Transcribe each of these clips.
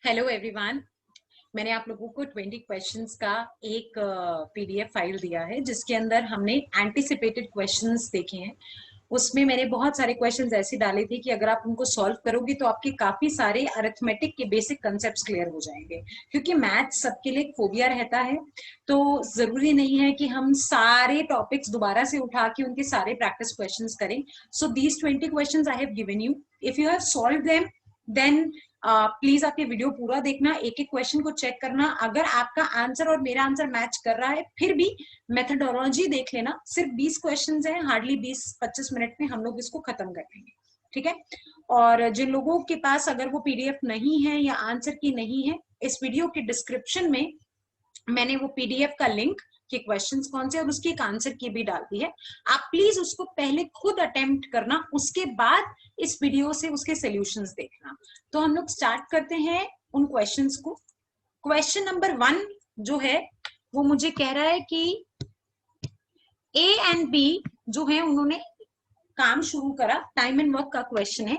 Hello everyone. मैंने आप लोगों को 20 क्वेश्चंस का एक पीडीएफ फाइल दिया है जिसके अंदर हमने एंटिसिपेटेड क्वेश्चंस देखे हैं। उसमें मैंने बहुत सारे क्वेश्चंस ऐसे डाले थे कि अगर आप उनको सॉल्व करोगे तो आपके काफी सारे अरिथमेटिक के बेसिक कंसेप्ट्स क्लियर हो जाएंगे, क्योंकि मैथ्स सबके लिए फोबिया रहता है। तो जरूरी नहीं है कि हम सारे टॉपिक्स दोबारा से उठा के उनके सारे प्रैक्टिस क्वेश्चंस करें। So these 20 questions I have given you. If you have solve them then please आप ये वीडियो पूरा देखना, एक एक क्वेश्चन को चेक करना। अगर आपका आंसर और मेरा आंसर मैच कर रहा है फिर भी मेथडोलॉजी देख लेना। सिर्फ 20 क्वेश्चंस हैं, हार्डली 20-25 मिनट में हम लोग इसको खत्म कर लेंगे, ठीक है। और जिन लोगों के पास अगर वो पीडीएफ नहीं है या आंसर की नहीं है, इस वीडियो के डिस्क्रिप्शन में मैंने वो पीडीएफ का लिंक कि क्वेश्चंस कौन से और उसकी एक आंसर की भी डाल दी है। आप प्लीज उसको पहले खुद अटेम्प्ट करना, उसके बाद इस वीडियो से उसके सॉल्यूशंस देखना। तो हम लोग स्टार्ट करते हैं उन क्वेश्चंस को। क्वेश्चन नंबर 1 जो है वो मुझे कह रहा है कि ए एंड बी जो है उन्होंने काम शुरू करा। टाइम एंड वर्क का क्वेश्चन है।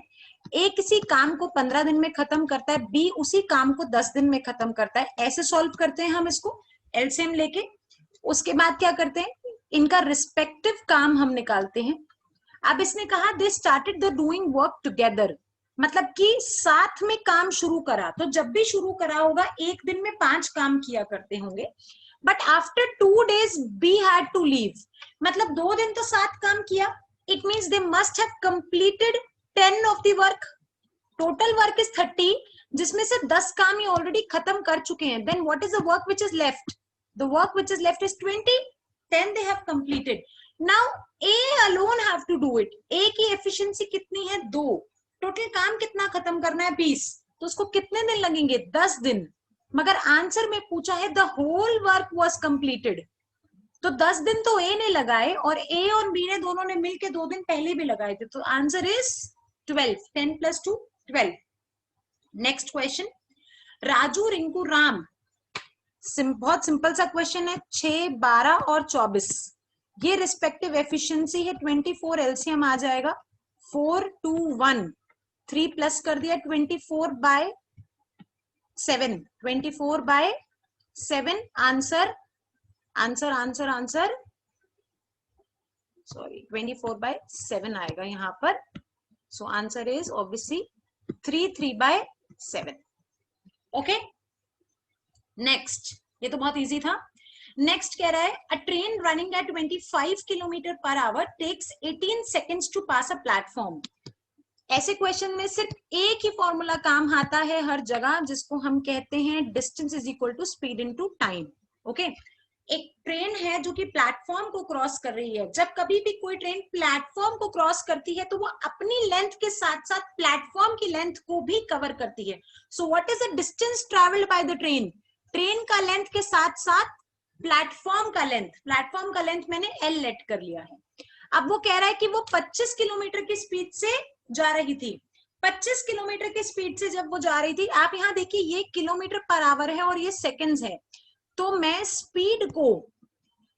ए किसी काम को 15 दिन में खत्म करता है, बी उसी काम को 10 दिन में खत्म करता है। ऐसे सॉल्व करते हैं हम इसको एलसीएम लेके। उसके बाद क्या करते हैं, इनका रिस्पेक्टिव काम हम निकालते हैं। अब इसने कहा they started the doing work together, मतलब कि साथ में काम शुरू करा। तो जब भी शुरू करा होगा एक दिन में 5 काम किया करते होंगे। But after 2 days B had to leave, मतलब 2 दिन तो साथ काम किया। It means they must have completed 10 of the work. Total work is 30, जिसमें से 10 काम ये ऑलरेडी खत्म कर चुके हैं। Then what is the work which is left? The work which is left is 20. 10 they have completed. Now A alone have to do it. A की efficiency कितनी है? 2. टोटल काम कितना खत्म करना है? 20. तो उसको कितने दिन लगेंगे? 10 दिन। मगर आंसर में पूछा है the whole work was completed. तो 10 दिन तो A ने लगाए और A और B ने दोनों ने मिलके 2 दिन पहले भी लगाए थे। तो answer is 12. 10 + 2 12. Next question, Raju, Rinku, Ram. बहुत सिंपल सा क्वेश्चन है। 6, 12 और 24 ये रिस्पेक्टिव एफिशिएंसी है। 24 एलसीएम आ जाएगा 4, 2, 1, 3 प्लस कर दिया 24/7। 24/7 answer answer answer answer sorry 24/7 आएगा यहाँ पर। So answer is obviously 3/7। Okay, next, ये तो बहुत इजी था। नेक्स्ट कह रहा है a train running at 25 km/h takes 18 seconds to pass a platform. ऐसे क्वेश्चन में सिर्फ एक ही फॉर्मूला काम आता है हर जगह, जिसको हम कहते हैं distance is equal to speed into time. Okay, एक ट्रेन है जो कि प्लेटफॉर्म को क्रॉस कर रही है। जब कभी भी कोई ट्रेन प्लेटफॉर्म को क्रॉस करती है तो वो अपनी लेंथ के साथ साथ प्लेटफॉर्म की लेंथ को भी कवर करती है। So what is the distance travelled by the train? Train का लेंथ के साथ साथ प्लेटफॉर्म का लेंथ, प्लेटफॉर्म का लेंथ मैंने एल लेट कर लिया है। अब वो कह रहा है कि वो 25 किलोमीटर की स्पीड से जा रही थी। 25 किलोमीटर की स्पीड से जब वो जा रही थी, आप यहाँ देखिए ये km/h है और ये सेकंड्स है। तो मैं स्पीड को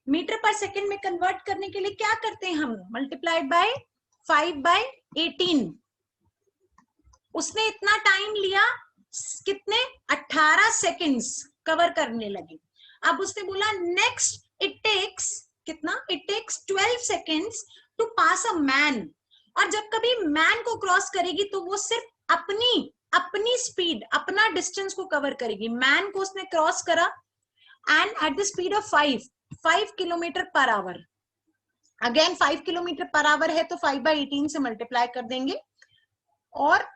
मीटर पर सेकंड में कन्वर्ट करने के लिए क्या करते हैं हम? Multiplied by 5/18। उसने इतना टाइम लिया, कितने? 18 सेकंड्स कवर करने लगे। अब उसने बोला नेक्स्ट इट टेक्स कितना? It takes 12 seconds to pass a man. और जब कभी मैन को क्रॉस करेगी तो वो सिर्फ अपनी स्पीड, अपना डिस्टेंस को कवर करेगी। मैन को उसने क्रॉस करा and at the speed of 5 km/h। Again 5 km/h है तो 5/18 से मल्टीप्लाई कर देंगे। और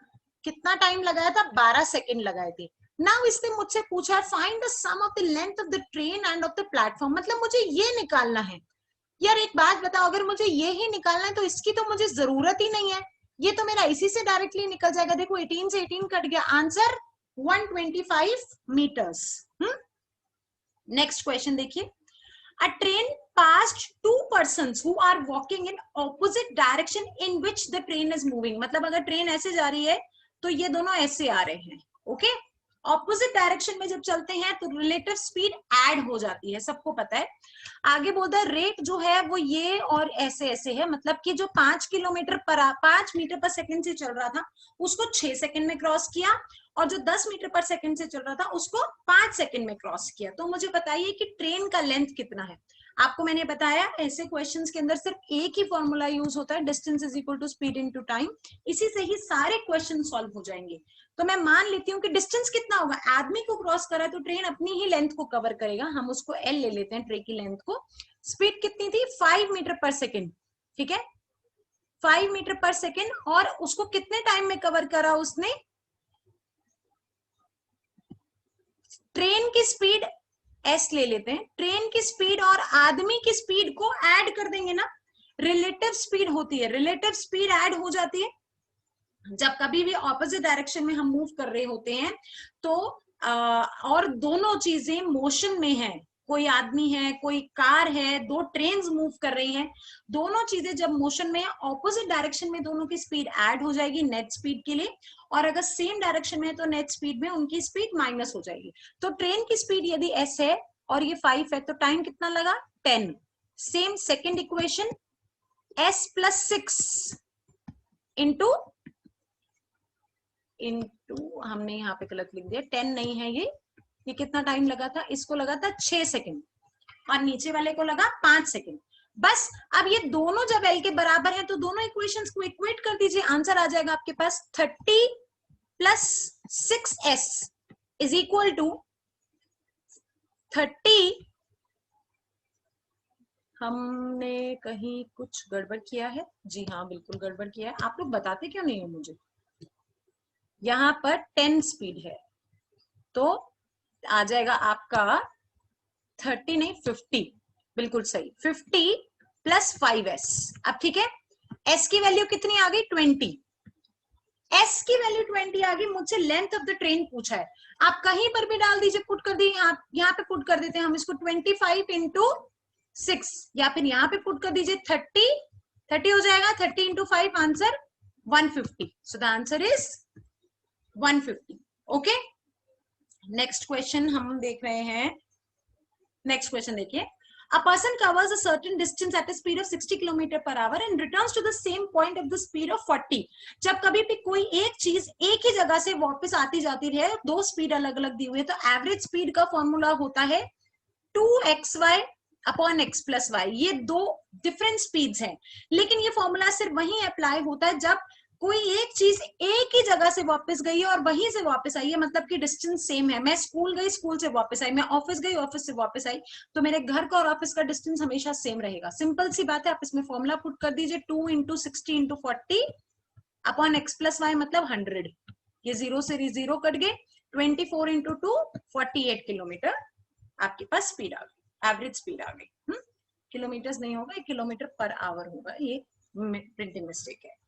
कितना टाइम लगाया था? 12 सेकंड लगाए थे। नाउ इसने मुझसे पूछा find the sum of the length of the train and of the platform, मतलब मुझे ये निकालना है। यार एक बात बताओ, अगर मुझे ये ही निकालना है तो इसकी तो मुझे जरूरत ही नहीं है, ये तो मेरा इसी से डायरेक्टली निकल जाएगा। देखो 18 से 18 कट गया, आंसर 125 मीटर्स। नेक्स्ट क्वेश्चन देखिए, a train passed 2 persons who are walking in opposite direction in which the train is moving। मतलब अगर ट्रेन ऐसे जा रही है तो ये दोनों ऐसे आ रहे हैं। ओके, ऑपोजिट डायरेक्शन में जब चलते हैं तो रिलेटिव स्पीड ऐड हो जाती है, सबको पता है। आगे बोलता है रेट जो है वो ये और ऐसे ऐसे है, मतलब कि जो 5 मीटर पर सेकंड से चल रहा था उसको 6 सेकंड में क्रॉस किया, और जो 10 मीटर पर सेकंड से चल रहा था उसको 5 सेकंड में क्रॉस किया। तो मुझे बताइए कि ट्रेन का लेंथ कितना है। आपको मैंने बताया ऐसे क्वेश्चंस के अंदर सिर्फ एक ही फॉर्मूला यूज होता है, distance is equal to speed into time. इसी से ही सारे क्वेश्चन सॉल्व हो जाएंगे। तो मैं मान लेती हूँ कि डिस्टेंस कितना होगा, आदमी को क्रॉस करा तो ट्रेन अपनी ही लेंथ को कवर करेगा, हम उसको एल ले लेते हैं ट्रेन की लेंथ को। स्पीड कितनी थी 5 मीटर पर सेकेंड, ठीक है 5 मीटर पर सेकेंड, और उसको कितने टाइम में कवर करा उसने। ट्रेन की स्पीड एस ले लेते हैं, ट्रेन की स्पीड और आदमी की स्पीड को ऐड कर देंगे ना, रिलेटिव स्पीड होती है, रिलेटिव स्पीड ऐड हो जाती है जब कभी भी ऑपोजिट डायरेक्शन में हम मूव कर रहे होते हैं। तो और दोनों चीजें मोशन में है, कोई आदमी है कोई कार है, दो ट्रेन्स मूव कर रही हैं, दोनों चीजें जब मोशन में है ऑपोजिट डायरेक्शन में दोनों की स्पीड ऐड हो जाएगी नेट स्पीड के लिए, और अगर सेम डायरेक्शन में है तो नेट स्पीड में उनकी स्पीड माइनस हो जाएगी। तो ट्रेन की स्पीड यदि एस है और ये 5 है तो टाइम कितना लगा 10। Same second equation S plus 6 into हमने यहाँ पे गलत लिख दिया, 10 नहीं है ये कितना टाइम लगा था, इसको लगा था 6 सेकंड और नीचे वाले को लगा 5 सेकंड। बस अब ये दोनों जब एल के बराबर है तो दोनों इक्वेशंस को इक्वेट कर दीजिए, आंसर आ जाएगा आपके पास 30 plus 6s is equal to 30। हमने कहीं कुछ गड़बड़ किया है, जी हाँ बिल्कुल गड़बड़ किया है, आप लोग बताते क्यों नहीं हो मुझे। यहां पर 10 स्पीड है तो आ जाएगा आपका 30 नहीं 50, बिल्कुल सही 50 प्लस 5s। अब ठीक है, s की वैल्यू कितनी आ गई 20, s की वैल्यू 20 आ गई। मुझसे लेंथ ऑफ द ट्रेन पूछा है, आप कहीं पर भी डाल दीजिए, पुट कर दीजिए, यहाँ पे पुट कर देते हैं हम इसको 25 इंटू 6, या फिर यहाँ पे पुट कर दीजिए 30 हो जाएगा, 30 into 5 answer 150। So the answer is 150। Okay, next question हम देख रहे हैं। नेक्स्ट क्वेश्चन देखिए, a person covers a certain distance at a speed of 60 km per hour and returns to the same point at the speed of 40। जब कभी भी कोई एक चीज एक ही जगह से वापस आती जाती है, दो स्पीड अलग अलग दी हुई है, तो एवरेज स्पीड का फॉर्मूला होता है 2xy upon x plus Y. ये दो डिफरेंट स्पीड्स हैं, लेकिन ये फॉर्मूला सिर्फ वहीं अप्लाई होता है जब कोई एक चीज एक ही जगह से वापस गई है और वहीं से वापस आई है, मतलब कि डिस्टेंस सेम है। मैं स्कूल गई, स्कूल से वापस आई, मैं ऑफिस गई, ऑफिस से वापस आई, तो मेरे घर का और ऑफिस का डिस्टेंस हमेशा सेम रहेगा। सिंपल सी बात है, आप इसमें फॉर्मूला पुट कर दीजिए 2 into 60 into 40 upon x plus y मतलब 100। ये जीरो से जीरो कट गए, 24 इंटू 2 48 किलोमीटर आपके पास स्पीड आ गई, एवरेज स्पीड आ गई। किलोमीटर नहीं होगा, किलोमीटर पर आवर होगा, ये प्रिंटिंग मिस्टेक है।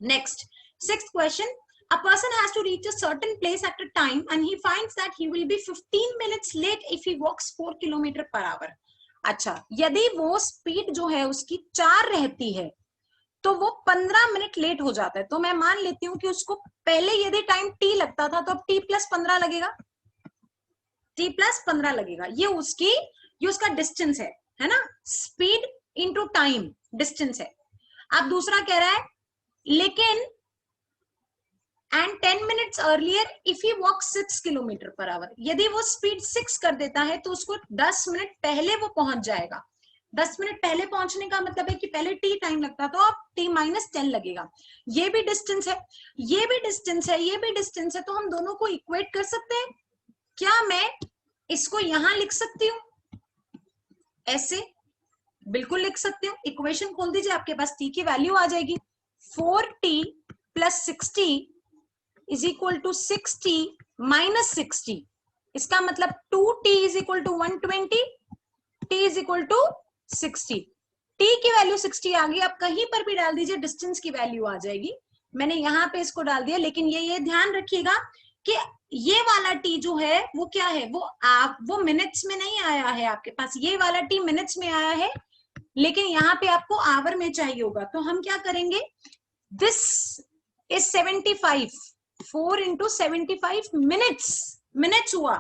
Next, sixth question. A person has to reach a certain place at a time and he finds that he will be 15 minutes late if he walks 4 km per hour. अच्छा, यदि वो speed जो है उसकी 4 रहती है तो वो 15 मिनट लेट हो जाता है। तो मैं मान लेती हूँ कि उसको पहले यदि टाइम t लगता था तो अब t प्लस 15 लगेगा, t प्लस 15 लगेगा। ये उसका डिस्टेंस है ना, स्पीड इंटू टाइम डिस्टेंस है। अब दूसरा कह रहा है लेकिन and 10 minutes earlier if he walk 6 kilometre per hour, यदि वो स्पीड 6 कर देता है तो उसको 10 मिनट पहले वो पहुंच जाएगा। 10 मिनट पहले पहुंचने का मतलब है कि पहले t टाइम लगता तो अब t माइनस 10 लगेगा। ये भी डिस्टेंस है, ये भी डिस्टेंस है, ये भी डिस्टेंस है, तो हम दोनों को इक्वेट कर सकते हैं। क्या मैं इसको यहां लिख सकती हूँ ऐसे? बिल्कुल लिख सकती हूँ। इक्वेशन खोल दीजिए, आपके पास t की वैल्यू आ जाएगी 4t plus 60 is equal to 6t minus 60। इसका मतलब 2t is equal to 120, t is equal to 60। t की वैल्यू 60 आ गई, आप कहीं पर भी डाल दीजिए डिस्टेंस की वैल्यू आ जाएगी। मैंने यहाँ पे इसको डाल दिया, लेकिन ये ध्यान रखिएगा कि ये वाला t जो है वो क्या है, वो मिनट्स में नहीं आया है आपके पास, ये वाला t मिनट्स में आया है, लेकिन यहाँ पे आपको आवर में चाहिए होगा। तो हम क्या करेंगे, दिस इज 75 4 इंटू 75 मिनट्स हुआ,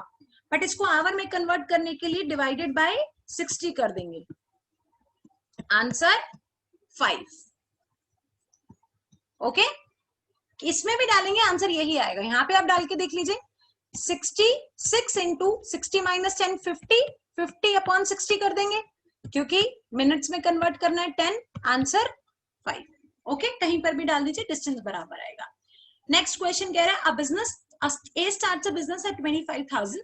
बट इसको आवर में कन्वर्ट करने के लिए डिवाइडेड बाय 60 कर देंगे, आंसर 5। ओके, इसमें भी डालेंगे आंसर यही आएगा। यहां पे आप डाल के देख लीजिए, 66 इंटू 60 माइनस 10 50, 50 अपॉन 60 कर देंगे क्योंकि मिनट्स में कन्वर्ट करना है 10, आंसर 5। ओके, कहीं पर भी डाल दीजिए, डिस्टेंस बराबर आएगा। नेक्स्ट क्वेश्चन कह रहा है, A starts a business at 25,000.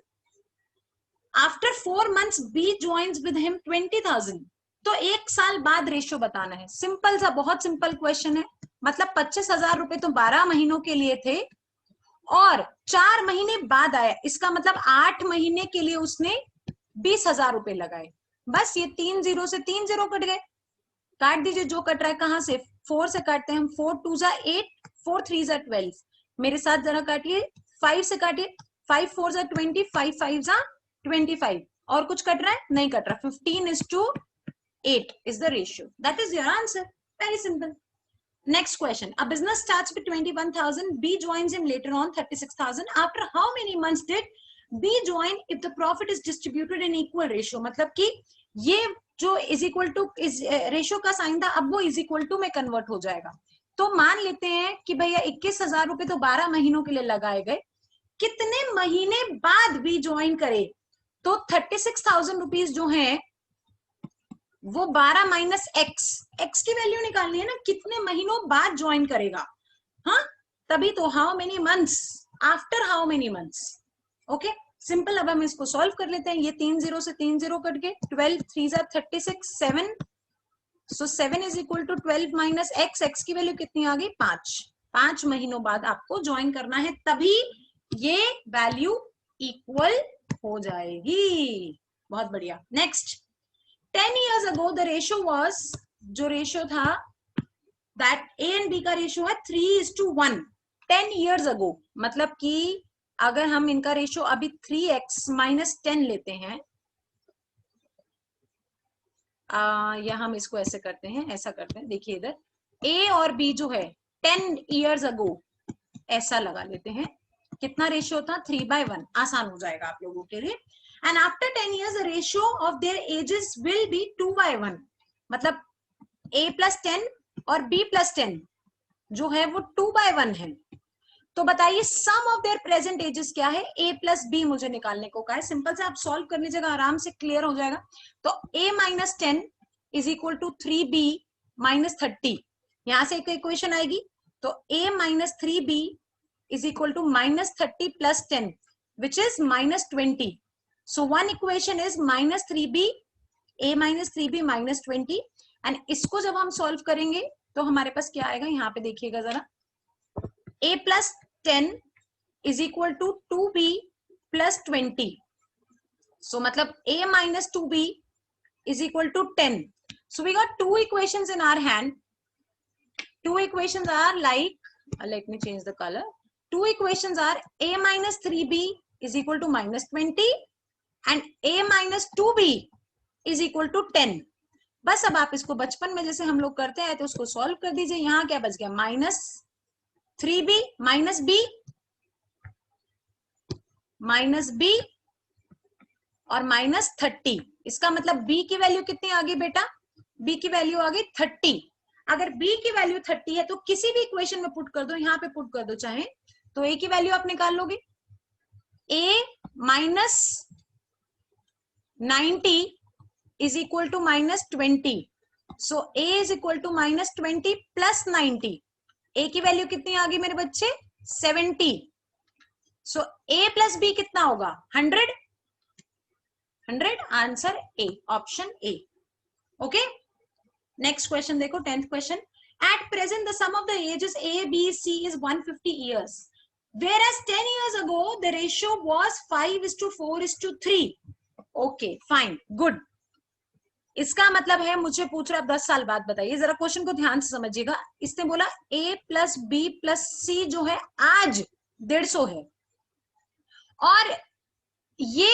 After 4 months, B joins with him 20,000. तो 1 साल बाद रेशियो बताना है। सिंपल सा, बहुत सिंपल क्वेश्चन है। मतलब 25,000 रुपए तो 12 महीनों के लिए थे और 4 महीने बाद आया, इसका मतलब 8 महीने के लिए उसने 20,000 रुपए लगाए। बस ये 3 जीरो से 3 जीरो कट गए, काट दीजिए जो कट रहा है। कहां से? 4 से काटते हैं हम। 4 2 जा 8, 4 3 जा 12। मेरे साथ जरा काटिए, 5 से काटिए, 5 4 जा 20, 5 5 जा 25। और कुछ कट रहा है? नहीं कट रहा। 15:8 is the ratio. That is your answer. Very simple. Next question. A business starts with 21,000. B joins him later on 36,000. After how many months did B join if the profit is distributed in equal ratio? मतलब कि ये जो is equal two ratio का sign था, अब वो is equal to में convert हो जाएगा। तो मान लेते हैं कि भैया 21,000 रुपए तो 12 महीनों के लिए लगाए गए, कितने महीने बाद भी ज्वाइन करे? तो 36,000 रुपीज जो है वो 12 माइनस एक्स की वैल्यू निकालनी है ना, कितने महीनों बाद ज्वाइन करेगा। हाँ, तभी तो how many months, after how many months. Okay, simple. अब हम इसको सॉल्व कर लेते हैं। ये 3 जीरो से 3 जीरो कट गए, 12 3 जा 36, 7। So 7 is equal to 12 minus x की वैल्यू कितनी आ गई? 5। 5 महीनों बाद आपको ज्वाइन करना है, तभी ये वैल्यू इक्वल हो जाएगी। बहुत बढ़िया। Next, 10 years ago the ratio was, जो रेशियो था that A and B का रेशियो है 3:1। 10 years ago मतलब कि अगर हम इनका रेशियो अभी 3x माइनस 10 लेते हैं, या हम इसको ऐसे करते हैं, ऐसा करते हैं, देखिए इधर A और B जो है 10 years ago ऐसा लगा लेते हैं। कितना रेशियो था? 3/1। आसान हो जाएगा आप लोगों के लिए। And after 10 years, the ratio of their ages will be 2/1. मतलब A plus 10 और B plus 10 जो है वो 2/1 है। तो बताइए सम ऑफ देयर प्रेजेंट एजेस क्या है? A plus B मुझे निकालने को कहा है। सिंपल से आप सॉल्व कर लीजिएगा, आराम से क्लियर हो जाएगा। तो A minus 10 is equal to 3B minus 30। यहां से एक इक्वेशन आएगी, तो A minus 3B is equal to minus 30 plus 10 which is minus 20. So one equation is minus 3b, a minus 3b minus 20, and इसको जब हम सॉल्व करेंगे तो हमारे पास क्या आएगा? यहाँ पे देखिएगा जरा, a plus 10 is equal to 2b plus 20. So मतलब a minus 2b is equal to 10. So we got two equations in our hand. Two equations are like, let me change the color. Two equations are a minus 3b is equal to minus 20 and a minus 2b is equal to 10. बस अब आप इसको बचपन में जैसे हम लोग करते हैं तो उसको सॉल्व कर दीजिए। यहाँ क्या बच गया? माइनस 3b माइनस b और माइनस 30। इसका मतलब b की वैल्यू कितनी आ गई बेटा? b की वैल्यू आ गई 30। अगर b की वैल्यू 30 है तो किसी भी इक्वेशन में पुट कर दो, यहाँ पे पुट कर दो चाहे, तो a की वैल्यू आप निकाल लोगे। a minus 90 is equal to minus 20. So a is equal to minus 20 plus 90. a की वैल्यू कितनी आ गई मेरे बच्चे? 70. So a plus b कितना होगा? 100. 100 answer A, option A. Okay, next question देखो, 10th question. At present the sum of the ages A, B, C is 150 years. Whereas 10 years ago the ratio was 5:4:3. Okay fine good. इसका मतलब है मुझे पूछ रहा है 10 साल बाद बताइए। जरा क्वेश्चन को ध्यान से समझिएगा। इसने बोला A plus B plus C जो है आज 150 है और ये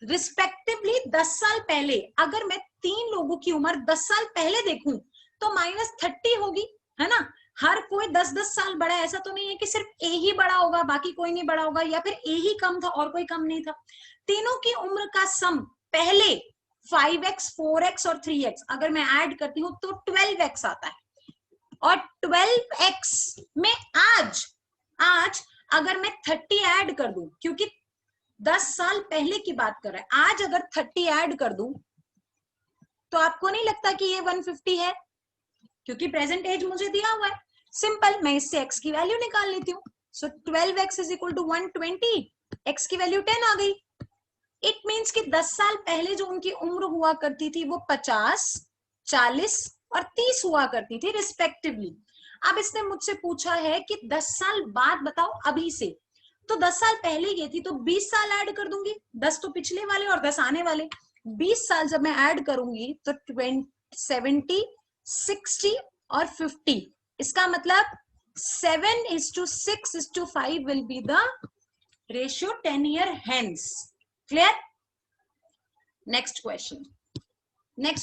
रिस्पेक्टिवली 10 साल पहले, अगर मैं 3 लोगों की उम्र 10 साल पहले देखूं तो -30 होगी, है ना। हर कोई 10-10 साल बड़ा है, ऐसा तो नहीं है कि सिर्फ ए ही बड़ा होगा बाकी कोई नहीं बड़ा होगा, या फिर ए ही कम था और कोई कम नहीं था। तीनों की उम्र का सम पहले 5x 4x और 3x अगर मैं ऐड करती हूँ तो 12x आता है। और 12x में आज अगर मैं 30 ऐड कर दूं, क्योंकि 10 साल पहले की बात कर रहा है, आज अगर 30 ऐड कर दूं तो आपको नहीं लगता कि ये 150 है, क्योंकि प्रेजेंट एज मुझे दिया हुआ है। सिंपल, मैं इससे x की वैल्यू निकाल लेती हूँ। So 12x is equal to 120, x की वैल्यू 10 आ गई। इट मीन्स कि 10 साल पहले जो उनकी उम्र हुआ करती थी वो 50, 40 और 30 हुआ करती थी रिस्पेक्टिवली। अब इसने मुझसे पूछा है कि 10 साल बाद बताओ अभी से, तो 10 साल पहले ये थी तो 20 साल ऐड कर दूंगी, 10 तो पिछले वाले और 10 आने वाले। 20 साल जब मैं ऐड करूंगी तो 70, 60 और 50, इसका मतलब 7:6:5 will be the ratio 10 year hence. Clear? Next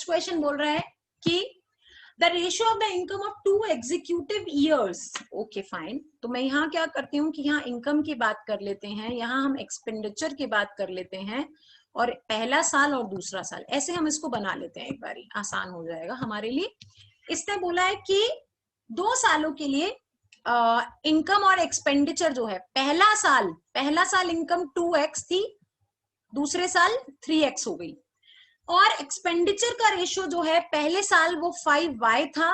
question बोल रहा है कि the ratio of the income of 2 executive years. Okay fine, तो मैं यहाँ क्या करती हूँ कि यहाँ इनकम की बात कर लेते हैं, यहाँ हम एक्सपेंडिचर की बात कर लेते हैं, और पहला साल और दूसरा साल ऐसे हम इसको बना लेते हैं, एक बारी आसान हो जाएगा हमारे लिए। इसने बोला है कि 2 सालों के लिए इनकम और एक्सपेंडिचर जो है, पहला साल इनकम 2x थी, दूसरे साल 3x हो गई, और एक्सपेंडिचर का रेशियो जो है पहले साल वो 5y था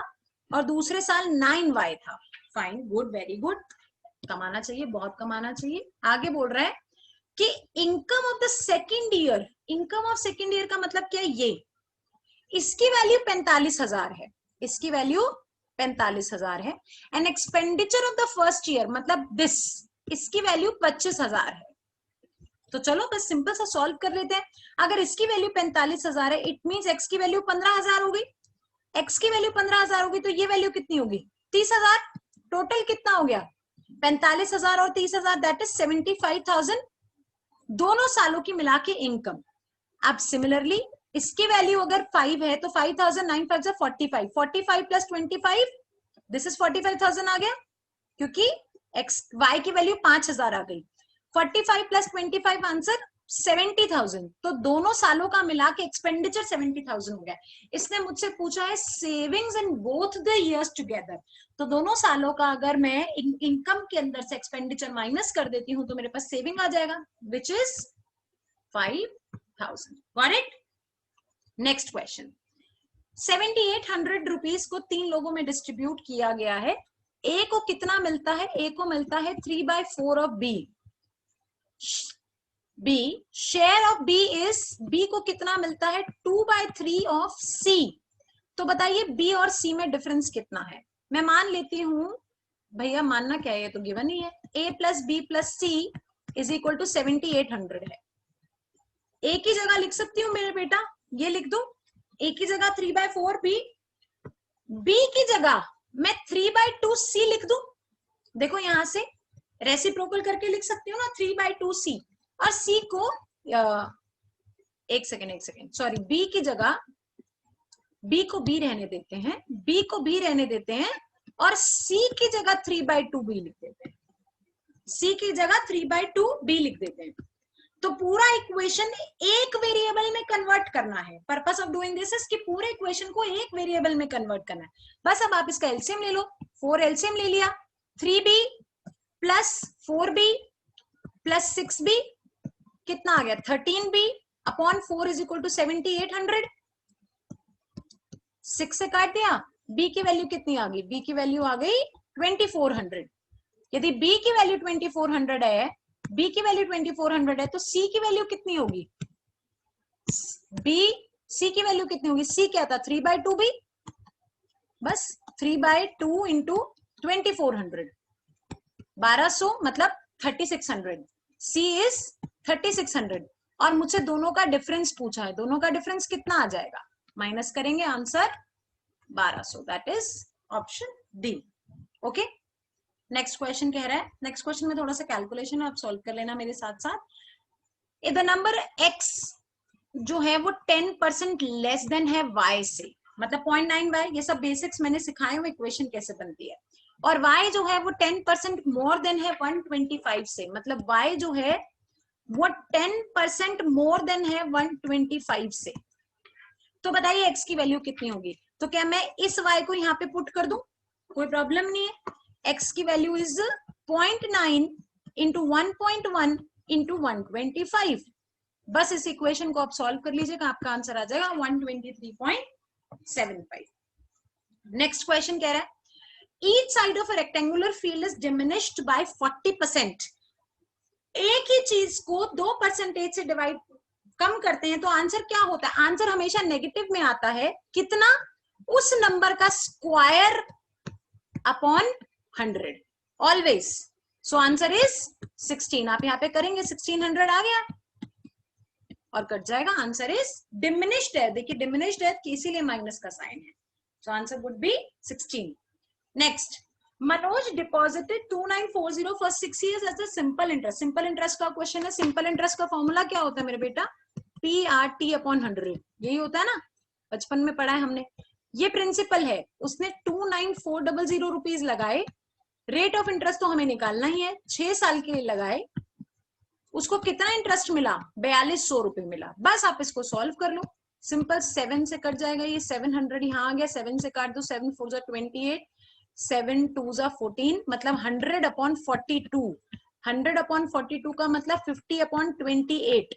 और दूसरे साल 9y था। फाइन, गुड, वेरी गुड, कमाना चाहिए, बहुत कमाना चाहिए। आगे बोल रहा है कि income of the second year, income of second year का मतलब क्या है, ये इसकी वैल्यू 45,000 है, इसकी वैल्यू 45,000 है। And expenditure of the first year मतलब दिस, इसकी वैल्यू 25,000 है। तो चलो बस सिंपल सा सॉल्व कर लेते हैं। अगर इसकी वैल्यू 45,000 है, इट मींस एक्स की वैल्यू 15,000 होगी, एक्स की वैल्यू 15,000 होगी, तो ये वैल्यू कितनी होगी, 30,000। टोटल कितना हो गया, 45,000 और 30,000, दैट इज 75,000, दोनों सालों की मिला के इनकम। अब सिमिलरली इसकी वैल्यू अगर 5 है तो 5,000 9 5 45, 45 प्लस 25, दिस इज 45,000 आ गया, क्योंकि एक्स वाई की वैल्यू 5,000 आ गई। 45 प्लस 25 आंसर 70,000, तो दोनों सालों का मिला के एक्सपेंडिचर 70,000 हो गया। इसने मुझसे पूछा है savings in both the years together, तो दोनों सालों का अगर मैं इनकम के अंदर से एक्सपेंडिचर माइनस कर देती हूं तो मेरे पास सेविंग आ जाएगा, which is 5,000। Got it? Next question, 7,800 rupees को 3 लोगों में डिस्ट्रीब्यूट किया गया है। ए को कितना मिलता है, ए को मिलता है 3/4 of B. B share of B is, B को कितना मिलता है 2/3 ऑफ सी। तो बताइए बी और सी में डिफरेंस कितना है। मैं मान लेती हूं, भैया मानना क्या है, ये तो गिवन ही है, a plus B plus C is equal to 7,800 है। ए की जगह लिख सकती हूँ मेरे बेटा, ये लिख दो, ए की जगह 3/4 बी, बी की जगह मैं 3/2 सी लिख दूं। देखो यहां से रेसिप्रोकल करके लिख सकती हूँ ना, 3/2 सी, और सी को एक सेकेंड सॉरी, बी की जगह, बी को बी रहने देते हैं, बी को बी रहने देते हैं, और सी की जगह 3/2 बी लिख देते हैं, सी की जगह 3/2 बी लिख देते हैं। तो पूरा इक्वेशन एक वेरिएबल में कन्वर्ट करना है। Purpose of doing this is कि पूरे इक्वेशन को एक वेरिएबल में कन्वर्ट करना है। बस अब आप इसका एलसीएम ले लो, 4 एलसीएम ले लिया, 3b plus 4b plus 6b कितना आ गया, 13b upon 4 is equal to 7,800। 6 से काट दिया, b की वैल्यू कितनी आ गई, b की वैल्यू आ गई 2,400। यदि b की वैल्यू 2,400 है, b की वैल्यू 2,400 है, तो c की वैल्यू कितनी होगी, c की वैल्यू कितनी होगी, c क्या था 3/2 b, बस 3/2 इंटू 2,400, 1200 मतलब 3,600, c इज 3,600। और मुझसे दोनों का डिफरेंस पूछा है, दोनों का डिफरेंस कितना आ जाएगा, माइनस करेंगे, answer 1200, that is option D. Okay, next question कह रहा है, नेक्स्ट क्वेश्चन में थोड़ा सा कैलकुलेशन आप सॉल्व कर लेना मेरे साथ साथ। इफ द नंबर x जो है वो 10% लेस देन है y से, मतलब 0.9y, ये सब बेसिक्स मैंने सिखाए हुए, इक्वेशन कैसे बनती है। और y जो है वो 10% मोर देन है 125 से, मतलब y जो है वो 10% मोर देन है 125 से। तो बताइए x की वैल्यू कितनी होगी? तो क्या मैं इस y को यहाँ पे पुट कर दूं? कोई प्रॉब्लम नहीं है। x की वैल्यू इज 0.9 इंटू 1.1 इंटू 125। बस इस इक्वेशन को आप सॉल्व कर लीजिएगा, आपका आंसर आ जाएगा 123.75। नेक्स्ट क्वेश्चन कह रहा है each side of a rectangular field is diminished by 40%। एक ही चीज को 2% से डिवाइड कम करते हैं तो आंसर क्या होता है? आंसर हमेशा नेगेटिव में आता है। कितना? उस नंबर का square upon 100 always. So answer is 16। आप यहाँ पे करेंगे 1600 आ गया और कट जाएगा। आंसर इज डिमिनिश्ड है, देखिए डिमिनिश्ड है इसीलिए माइनस का साइन है। So answer would be 16। Next, Manoj deposited 2940 for 6 years as a simple interest. Simple interest का क्वेश्चन है। सिंपल इंटरेस्ट का फॉर्मूला क्या होता है मेरे बेटा? PRT अपॉन 100, यही होता है ना, बचपन में पढ़ा है हमने। ये प्रिंसिपल है। उसने 29400 रुपीज लगाए, रेट ऑफ इंटरेस्ट तो हमें निकालना ही है, 6 साल के लिए लगाए, उसको कितना इंटरेस्ट मिला? 4200 रुपए मिला। बस आप इसको सॉल्व कर लो, सिंपल। 7 से कट जाएगा, ये 700 यहाँ आ गया, 7 से काट दो, 7 4 28, 7 2 14, मतलब 100 अपॉन 42। 100 अपॉन 42 का मतलब 50 अपॉन 28,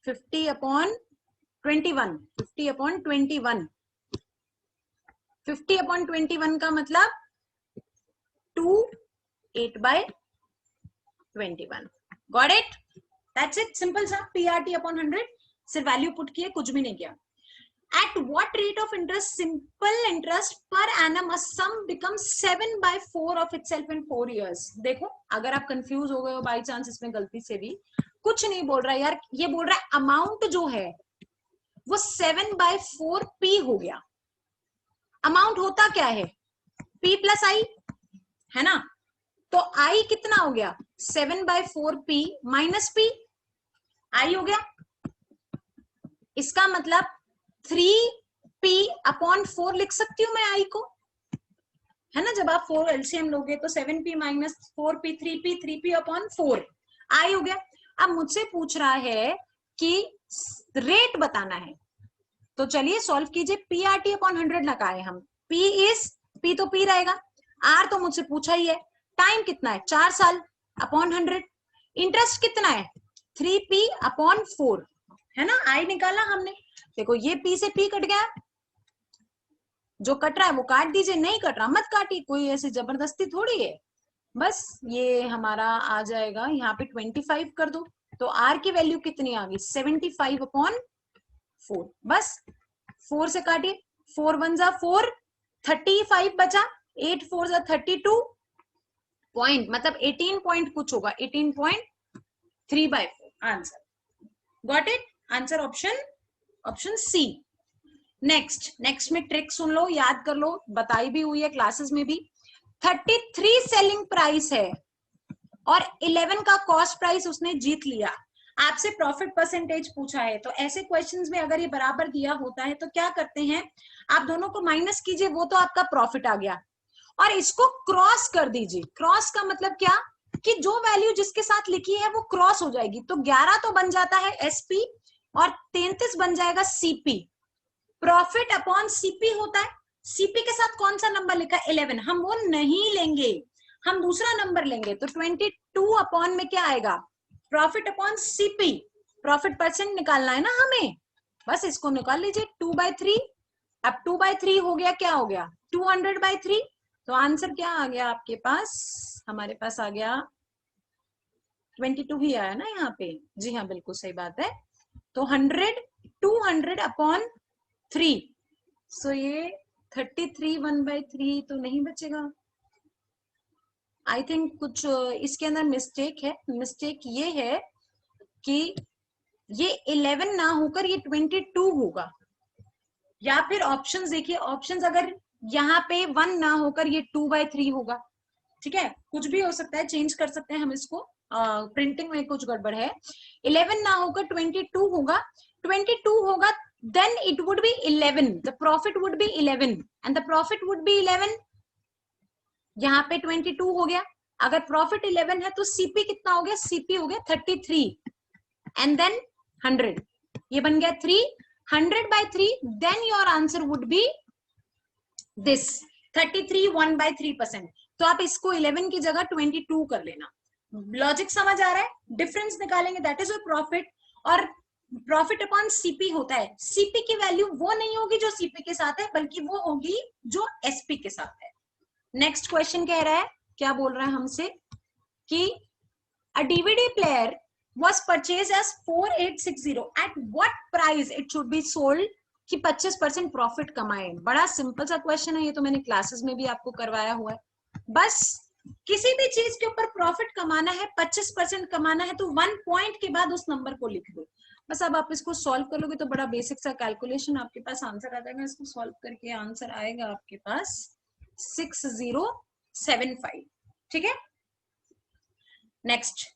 50 अपॉन 21, 50 अपॉन 21, 50 अपॉन 21 का मतलब 2 8/21। Got it? That's it, simple सा। PRT अपॉन 100, सिर्फ वैल्यू पुट किए, कुछ भी नहीं किया। At what rate of interest, simple interest per annum, a sum becomes 7/4 of itself in 4 years? देखो, अगर आप कंफ्यूज हो गए हो बाई चांस इसमें गलती से भी, कुछ नहीं बोल रहा यार, ये बोल रहा है अमाउंट जो है वो 7/4 P हो गया। अमाउंट होता क्या है? P प्लस I है ना, तो I कितना हो गया? 7/4 P माइनस P, I हो गया। इसका मतलब 3P अपॉन 4 लिख सकती हूं मैं I को, है ना। जब आप 4 LCM लोगे तो 7P minus 4P 3P, 3P upon 4 I हो गया। अब मुझसे पूछ रहा है कि रेट बताना है, तो चलिए सॉल्व कीजिए। PRT अपॉन 100 लगाए हम, P तो P रहेगा, R तो मुझसे पूछा ही है, टाइम कितना है 4 साल अपॉन 100, इंटरेस्ट कितना है 3P अपॉन 4, है ना। I निकाला हमने, देखो ये P से P कट गया, जो कट रहा है वो काट दीजिए, नहीं कट रहा मत काटिए, कोई ऐसी जबरदस्ती थोड़ी है। बस ये हमारा आ जाएगा, यहाँ पे 25 कर दो, तो R की वैल्यू कितनी आ गई? 75 अपॉन 4। बस 4 से काटिए, 4 1 जा 4, 35 बचा, 8 4 जा 32 पॉइंट, मतलब 18 पॉइंट कुछ होगा, 18.3/4 answer. Got it? Answer option C. Next में ट्रिक सुन लो, याद कर लो, बताई भी हुई है क्लासेस में भी। 33 सेलिंग प्राइस है और 11 का कॉस्ट प्राइस उसने जीत लिया। आपसे प्रॉफिट परसेंटेज पूछा है, तो ऐसे क्वेश्चंस में अगर ये बराबर दिया होता है तो क्या करते हैं, आप दोनों को माइनस कीजिए, वो तो आपका प्रॉफिट आ गया, और इसको क्रॉस कर दीजिए। क्रॉस का मतलब क्या, कि जो वैल्यू जिसके साथ लिखी है वो क्रॉस हो जाएगी, तो 11 तो बन जाता है SP और 33 बन जाएगा CP। प्रॉफिट अपॉन CP होता है, CP के साथ कौन सा नंबर लिखा है 11, हम वो नहीं लेंगे, हम दूसरा नंबर लेंगे, तो 22 अपॉन में क्या आएगा? Profit upon CP। Profit percent निकालना है ना हमें, बस इसको निकाल लीजिए 2/3। अब 2/3 हो गया, क्या हो गया 200/3, तो आंसर क्या आ गया आपके पास? हमारे पास आ गया 22 ही आया ना यहाँ पे, जी हाँ बिल्कुल सही बात है। तो 200 अपॉन 3, सो ये 33 1/3 तो नहीं बचेगा। आई थिंक कुछ इसके अंदर मिस्टेक है। मिस्टेक ये है कि ये 11 ना होकर ये 22 होगा, या फिर ऑप्शंस देखिए, ऑप्शंस अगर यहाँ पे 1 ना होकर ये 2/3 होगा, ठीक है, कुछ भी हो सकता है, चेंज कर सकते हैं हम इसको, प्रिंटिंग में कुछ गड़बड़ है। 11 ना होकर 22 होगा, 22 होगा, then it would be 11, the profit would be 11 and the profit would be 11, यहाँ पे 22 हो गया, अगर प्रॉफिट 11 है तो सीपी कितना हो गया, सीपी हो गया 33 एंड देन 100, ये बन गया 3, 100/3, then your answer would be this 33 1/3%। तो आप इसको 11 की जगह 22 कर लेना। लॉजिक समझ आ रहा है? डिफरेंस निकालेंगे, दैट इज योर प्रॉफिट, और प्रॉफिट अपॉन सीपी होता है। सीपी की वैल्यू वो नहीं होगी जो सीपी के साथ है, बल्कि वो होगी जो एसपी के साथ है। नेक्स्ट क्वेश्चन कह रहा है, क्या बोल रहा है हमसे कि a DVD player was purchased as 4860 at what price it should be sold कि 25% प्रॉफिट कमाए। बड़ा सिंपल सा क्वेश्चन है, ये तो मैंने क्लासेस में भी आपको करवाया हुआ है। बस किसी भी चीज के ऊपर प्रॉफिट कमाना है, 25% कमाना है, तो 1 पॉइंट के बाद उस नंबर को लिख दो। बस अब आप इसको सॉल्व कर लोगे तो बड़ा बेसिक सा कैलकुलेशन आपके पास आंसर आ जाएगा। इसको सॉल्व करके आंसर आएगा आपके पास 6075। ठीक है, next,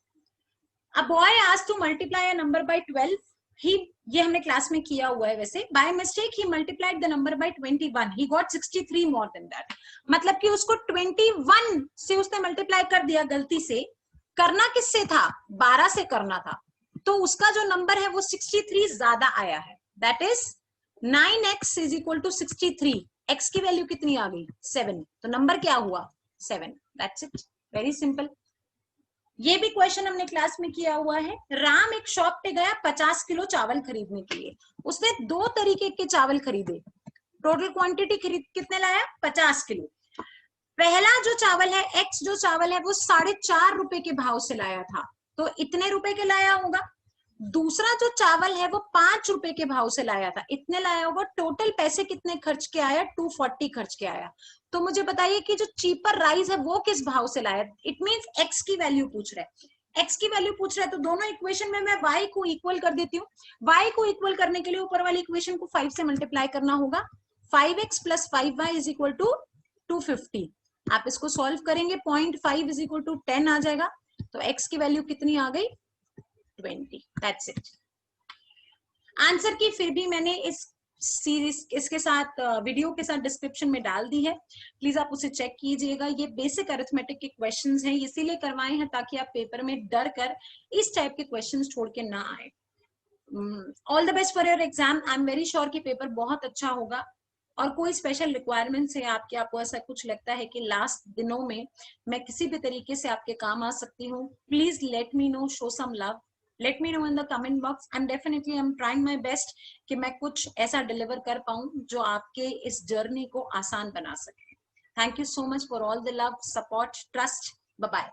A boy asked to multiply a number by 12. ये हमने क्लास में किया हुआ है वैसे। By mistake he multiplied the number by 21. He got 63 more than that. मतलब कि उसको 21 से उसने मल्टीप्लाई कर दिया गलती से। करना किससे था? 12 से करना था, तो उसका जो नंबर है वो 63 ज्यादा आया है। That is 9x is equal to 63. x की वैल्यू कितनी आ गई? 7। तो नंबर क्या हुआ? 7। That's it. Very simple. ये भी क्वेश्चन हमने क्लास में किया हुआ है। राम एक शॉप पे गया 50 किलो चावल खरीदने के लिए। उसने 2 तरीके के चावल खरीदे। टोटल क्वांटिटी खरीद कितने लाया? 50 किलो। पहला जो चावल है, एक्स जो चावल है, वो 4.5 रुपए के भाव से लाया था, तो इतने रुपए के लाया होगा। दूसरा जो चावल है वो 5 रुपए के भाव से लाया था, इतने लाया होगा। टोटल पैसे कितने खर्च के आया? 240 खर्च के आया। तो मुझे बताइए कि जो चीपर राइस है वो किस भाव से लाया? इट मींस एक्स की वैल्यू पूछ रहा है। एक्स की वैल्यू पूछ रहा है तो दोनों इक्वेशन में मैं वाई को इक्वल कर देती हूँ। वाई को इक्वल करने के लिए ऊपर वाली इक्वेशन को 5 से मल्टीप्लाई करना होगा। 5x + 5y = 250। आप इसको सॉल्व करेंगे, 0.5 = 10 आ जाएगा। तो एक्स की वैल्यू कितनी आ गई? 20। That's it. आंसर की फिर भी मैंने इस सीरीज इसके साथ वीडियो के साथ डिस्क्रिप्शन में डाल दी है, प्लीज आप उसे चेक कीजिएगा। ये बेसिक अरिथमेटिक के क्वेश्चंस हैं, इसीलिए करवाए हैं ताकि आप पेपर में डर कर इस टाइप के क्वेश्चंस छोड़ के ना आए। All the best for your exam. I am very sure कि पेपर बहुत अच्छा होगा। और कोई स्पेशल रिक्वायरमेंट्स है आपके, आपको ऐसा कुछ लगता है कि लास्ट दिनों में मैं किसी भी तरीके से आपके काम आ सकती हूँ, please let me know, show some love, let me know in the comment box. I am trying my best कि मैं कुछ ऐसा डिलीवर कर पाऊं जो आपके इस जर्नी को आसान बना सके। Thank you so much for all the love, support, trust. Bye bye.